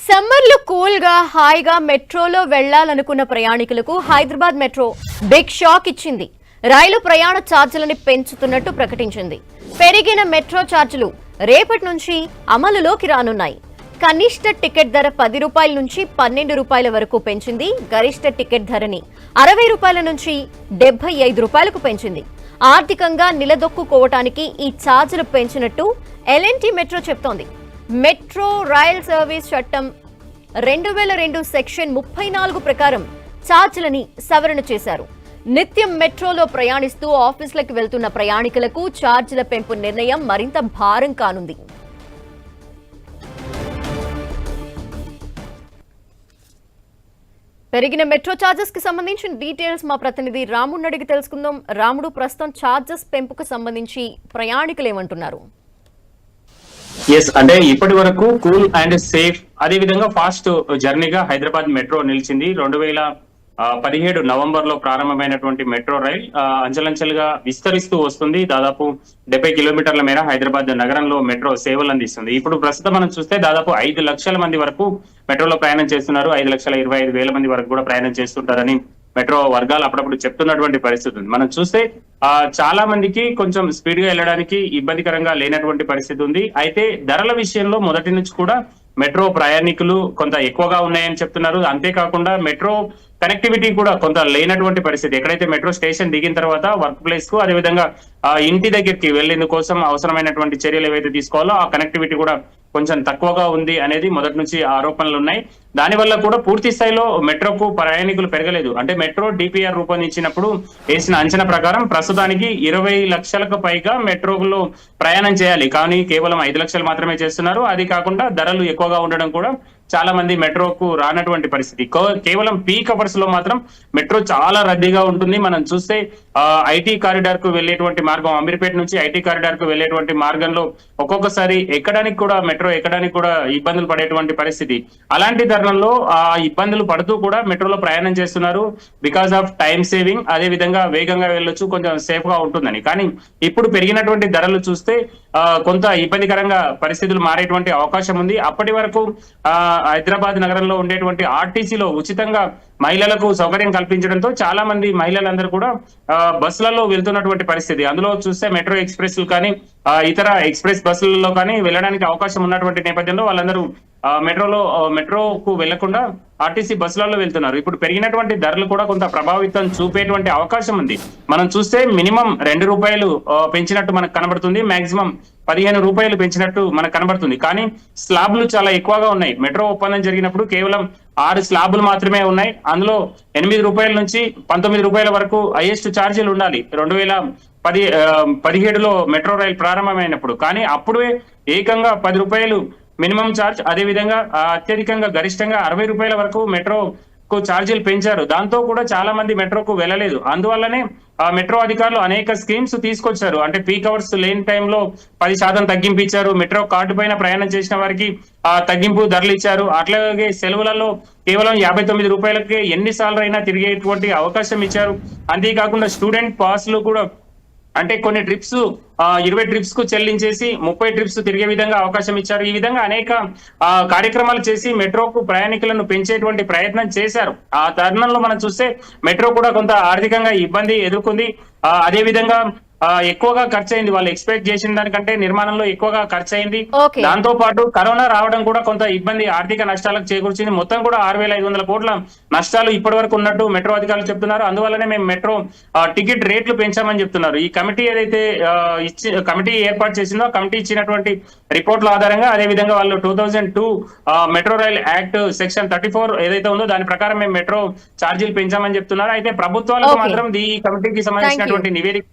సమ్మర్లో కూల్గా హాయిగా మెట్రోలో వెళ్లాలనుకున్న ప్రయాణికులకు హైదరాబాద్ మెట్రో బిగ్ షాక్ ఇచ్చింది. రైలు ప్రయాణ ఛార్జీలని పెంచుతున్నట్టు ప్రకటించింది. పెరిగిన మెట్రో ఛార్జీలు రేపటి నుంచి అమలులోకి రానున్నాయి. కనిష్ట టికెట్ ధర 10 రూపాయల నుంచి 12 రూపాయల వరకు పెంచింది. గరిష్ట టికెట్ ధరని 60 రూపాయల నుంచి 75 రూపాయలకు పెంచింది. ఆర్థికంగా నిలదొక్కుకోవటానికి ఈ ఛార్జీలు పెంచినట్టు ఎల్ఎన్టీ మెట్రో చెప్తోంది. మెట్రో రైల్ సర్వీస్ చట్టం 2002 సెక్షన్ 34 ప్రకారం ఛార్జీలని సవరణ చేశారు. నిత్యం మెట్రోలో ప్రయాణిస్తూ ఆఫీసులకు వెళ్తున్న ప్రయాణికులకు ఛార్జీల పెంపు నిర్ణయం మరింత భారం కానుంది. పెరిగిన మెట్రో ఛార్జెస్ కి సంబంధించిన డీటెయిల్స్ మా ప్రతినిధి రాముడిని అడిగి తెలుసుకుందాం. రాముడు, ప్రస్తుతం ఛార్జెస్ పెంపుకు సంబంధించి ప్రయాణికులు ఏమంటున్నారు? అంటే ఇప్పటి వరకు కూల్ అండ్ సేఫ్ అదే విధంగా ఫాస్ట్ జర్నీగా హైదరాబాద్ మెట్రో నిలిచింది. 2017 నవంబర్ లో ప్రారంభమైనటువంటి మెట్రో రైల్ అంచెలంచెలుగా విస్తరిస్తూ వస్తుంది. దాదాపు 70 కిలోమీటర్ల మేర హైదరాబాద్ నగరంలో మెట్రో సేవలు అందిస్తుంది. ఇప్పుడు ప్రస్తుతం మనం చూస్తే దాదాపు 5 లక్షల మంది వరకు మెట్రోలో ప్రయాణం చేస్తున్నారు. 5,25,000 మంది వరకు కూడా ప్రయాణం చేస్తుంటారని మెట్రో వర్గాలు అప్పుడప్పుడు చెప్తున్నటువంటి పరిస్థితి ఉంది. మనం చూస్తే చాలా మందికి కొంచెం స్పీడ్ గా వెళ్ళడానికి ఇబ్బందికరంగా లేనటువంటి పరిస్థితి ఉంది. అయితే ధరల విషయంలో మొదటి నుంచి కూడా మెట్రో ప్రయాణికులు కొంత ఎక్కువగా ఉన్నాయని చెప్తున్నారు. అంతేకాకుండా మెట్రో కనెక్టివిటీ కూడా కొంత లేనటువంటి పరిస్థితి. ఎక్కడైతే మెట్రో స్టేషన్ దిగిన తర్వాత వర్క్ ప్లేస్ కు అదేవిధంగా ఇంటి దగ్గరికి వెళ్లేందుకోసం అవసరమైనటువంటి చర్యలు ఏవైతే తీసుకోవాలో ఆ కనెక్టివిటీ కూడా కొంచెం తక్కువగా ఉంది అనేది మొదటి నుంచి ఆరోపణలు ఉన్నాయి. దానివల్ల కూడా పూర్తి స్థాయిలో మెట్రోకు ప్రయాణికులు పెరగలేదు. అంటే మెట్రో డిపిఆర్ రూపొందించినప్పుడు వేసిన అంచనా ప్రకారం ప్రస్తుతానికి 20 లక్షలకు పైగా మెట్రోలో ప్రయాణం చేయాలి, కానీ కేవలం 5 లక్షలు మాత్రమే చేస్తున్నారు. అది కాకుండా ధరలు ఎక్కువగా ఉండడం కూడా చాలా మంది మెట్రోకు రానటువంటి పరిస్థితి. కేవలం పీక్ అవర్స్ లో మాత్రం మెట్రో చాలా రద్దీగా ఉంటుంది. మనం చూస్తే ఐటీ కారిడార్ కు వెళ్లేటువంటి మార్గం, అమీర్పేట నుంచి ఐటీ కారిడార్ కు వెళ్లేటువంటి మార్గంలో ఒక్కొక్కసారి ఎక్కడానికి కూడా మెట్రో ఎక్కడానికి కూడా ఇబ్బందులు పడేటువంటి పరిస్థితి. అలాంటి తరుణంలో ఆ ఇబ్బందులు పడుతూ కూడా మెట్రోలో ప్రయాణం చేస్తున్నారు. బికాస్ ఆఫ్ టైం సేవింగ్, అదే విధంగా వేగంగా వెళ్ళొచ్చు, కొంచెం సేఫ్ గా ఉంటుందని. కానీ ఇప్పుడు పెరిగినటువంటి ధరలు చూస్తే కొంత ఇబ్బందికరంగా పరిస్థితులు మారేటువంటి అవకాశం ఉంది. అప్పటి వరకు హైదరాబాద్ నగరంలో ఉండేటువంటి ఆర్టీసీలో ఉచితంగా మహిళలకు సౌకర్యం కల్పించడంతో చాలా మంది మహిళలందరూ కూడా బస్సులలో వెళ్తున్నటువంటి పరిస్థితి. అందులో చూస్తే మెట్రో ఎక్స్ప్రెస్ కానీ ఇతర ఎక్స్ప్రెస్ బస్సులలో కానీ వెళ్ళడానికి అవకాశం ఉన్నటువంటి నేపథ్యంలో వాళ్ళందరూ మెట్రోకు వెళ్లకుండా ఆర్టీసీ బస్సులలో వెళ్తున్నారు. ఇప్పుడు పెరిగినటువంటి ధరలు కూడా కొంత ప్రభావితం చూపేటువంటి అవకాశం ఉంది. మనం చూస్తే మినిమం 2 రూపాయలు పెంచినట్టు మనకు కనబడుతుంది, మాక్సిమం 15 రూపాయలు పెంచినట్టు మనకు కనబడుతుంది. కానీ స్లాబ్లు చాలా ఎక్కువగా ఉన్నాయి. మెట్రో ఒప్పందం జరిగినప్పుడు కేవలం 6 స్లాబులు మాత్రమే ఉన్నాయి. అందులో 8 రూపాయల నుంచి 19 రూపాయల వరకు హైయెస్ట్ ఛార్జీలు ఉండాలి 2017లో మెట్రో రైల్ ప్రారంభమైనప్పుడు. కానీ అప్పుడే ఏకంగా 10 రూపాయలు మినిమం ఛార్జ్, అదే విధంగా అత్యధికంగా గరిష్టంగా 60 రూపాయల వరకు మెట్రోకు ఛార్జీలు పెంచారు. దాంతో కూడా చాలా మంది మెట్రోకు వెళ్ళలేదు. అందువల్లనే మెట్రో అధికారులు అనేక స్కీమ్స్ తీసుకొచ్చారు. అంటే పీక్ అవర్స్ లేని టైంలో 10% తగ్గింపు ఇచ్చారు. మెట్రో కార్డు పైన ప్రయాణం చేసిన వారికి తగ్గింపు ధరలు ఇచ్చారు. అట్లాగే సెలవులలో కేవలం 59 రూపాయలకి ఎన్నిసార్లు అయినా తిరిగేటువంటి అవకాశం ఇచ్చారు. అంతేకాకుండా స్టూడెంట్ పాస్లు కూడా, అంటే కొన్ని ట్రిప్స్ 20 ట్రిప్స్ కు చెల్లించేసి 30 ట్రిప్స్ తిరిగే విధంగా అవకాశం ఇచ్చారు. ఈ విధంగా అనేక కార్యక్రమాలు చేసి మెట్రోకు ప్రయాణికులను పెంచేటువంటి ప్రయత్నం చేశారు. ఆ తరుణంలో మనం చూస్తే మెట్రో కూడా కొంత ఆర్థికంగా ఇబ్బంది ఎదుర్కొంది. అదే విధంగా ఎక్కువగా ఖర్చు అయింది. వాళ్ళు ఎక్స్పెక్ట్ చేసిన దానికంటే నిర్మాణంలో ఎక్కువగా ఖర్చు అయింది. దాంతో పాటు కరోనా రావడం కూడా కొంత ఇబ్బంది, ఆర్థిక నష్టాలకు చేకూర్చింది. మొత్తం కూడా 6,500 కోట్ల నష్టాలు ఇప్పటి వరకు ఉన్నట్టు మెట్రో అధికారులు చెప్తున్నారు. అందువల్లనే మేము మెట్రో టికెట్ రేట్లు పెంచామని చెప్తున్నారు. ఈ కమిటీ ఏదైతే కమిటీ ఏర్పాటు చేసిందో ఆ కమిటీ ఇచ్చినటువంటి రిపోర్ట్ల ఆధారంగా, అదే విధంగా వాళ్ళు 2002 మెట్రో రైల్ యాక్ట్ సెక్షన్ 34 ఏదైతే ఉందో దాని ప్రకారం మేము మెట్రో ఛార్జీలు పెంచామని చెప్తున్నారు. అయితే ప్రభుత్వాలకు మాత్రం ఈ కమిటీకి సంబంధించినటువంటి నివేదిక